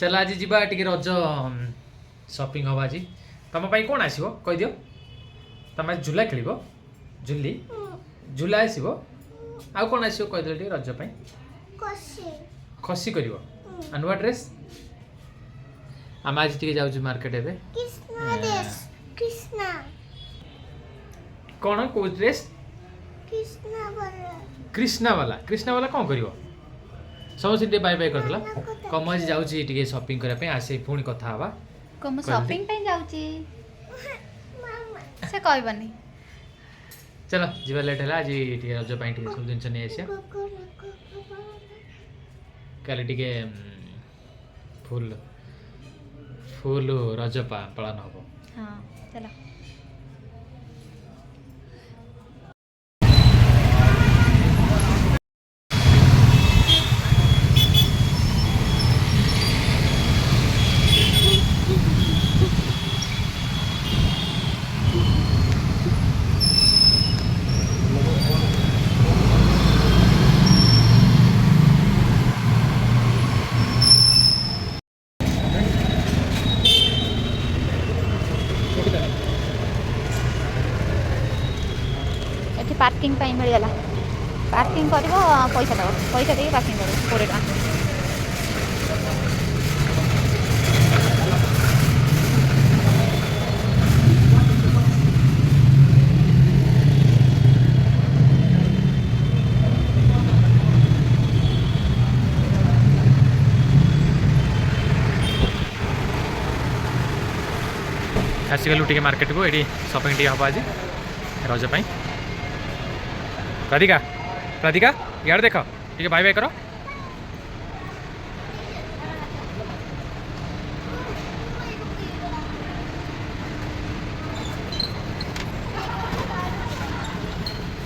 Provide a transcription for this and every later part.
चल आज जीवा टिके रज शॉपिंग हम आज तुम कौन आसो कहीदि तुम आज झूला खेल झुली झूला आसो आउ कौन आसो कहीदे रज खसी कर नुआ ड्रेस आम आज टे जाऊँ मार्केट एवं कौन कौ ड्रेस कृष्णा वाला कौन कर समस्त बाय बाय करदेला कम आज जाऊँगी शॉपिंग करने आसे पुणी कथा हवा कम शॉपिंग पे जाऊँगी से कहबनी चलो जीवा लेट है आज रज सब जिन नहीं आसिया काली टे फुल फुल रज पालन हम हाँ चलो पार्किंग मिलगला पार्किंग कर पैसा दब पैसा दे पार्किंग कर 20 टका आसीगलु टे मार्केट को ये शॉपिंग टे हम आज रज पाई राधिका राधिका यार देख ठीक बाय बाय करो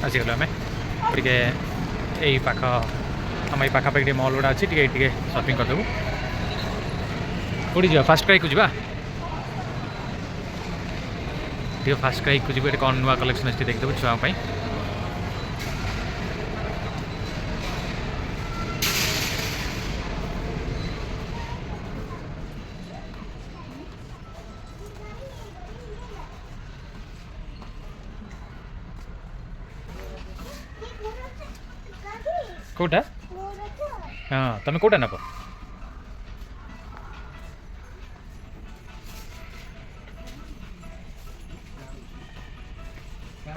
आसीगलु आम टे यही पाख आम पाखापाखि मल गुड़ा अच्छी टे शॉपिंग करदेबू कौटी जा फास्ट क्राई को जा फास्ट क्राई को जी कौन नुआ कलेक्शन अच्छी देखदेबू छुआ कौटा हाँ तुम कौटा नब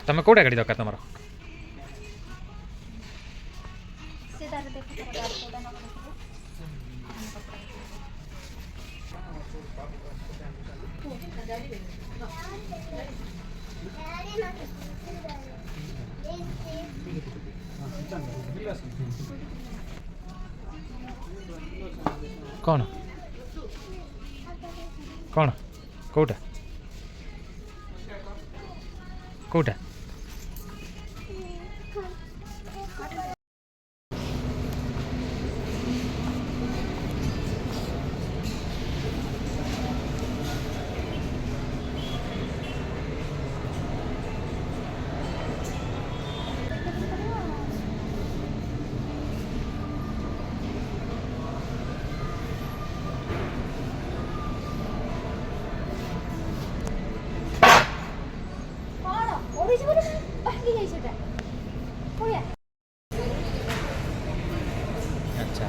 तुम कौटा गाड़ी दरकार तुम कौन कौन कौटा कौटा अच्छा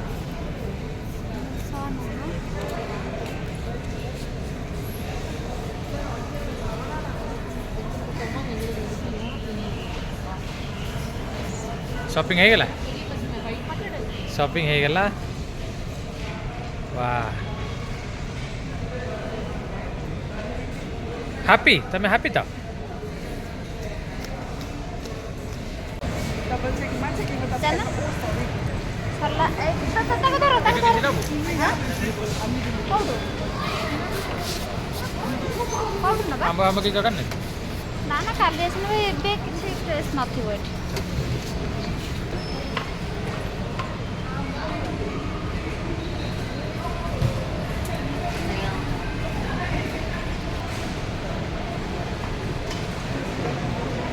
शॉपिंग है गला शॉपिंग है गला वाह हैप्पी तमे हैप्पी था चल सरला ए तक धरो तक धरो हम हम की जगह नहीं ना ना काली आसन एबे किसी ड्रेस नथिबो एठी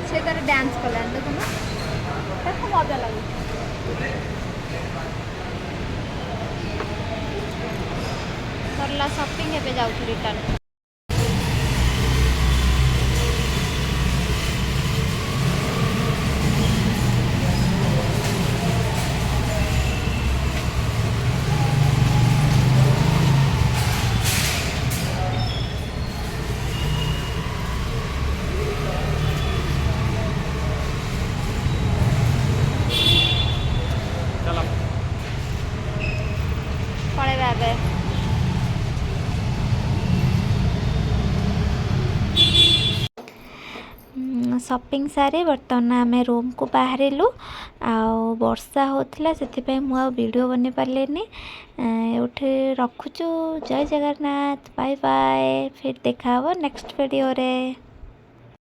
से तार डांस कलान देखो ना देखो मजा लगे सरला शॉपिंग एबे जाउछु रिटर्न। चलो पळेबा एबे। शॉपिंग सारी बर्तमान आम रूम को बाहरिलु वर्षा होता से मुझे वीडियो बन पारे उठे रखुचु। जय जगन्नाथ, बाय बाय, फिर देखा नेक्स्ट वीडियो रे।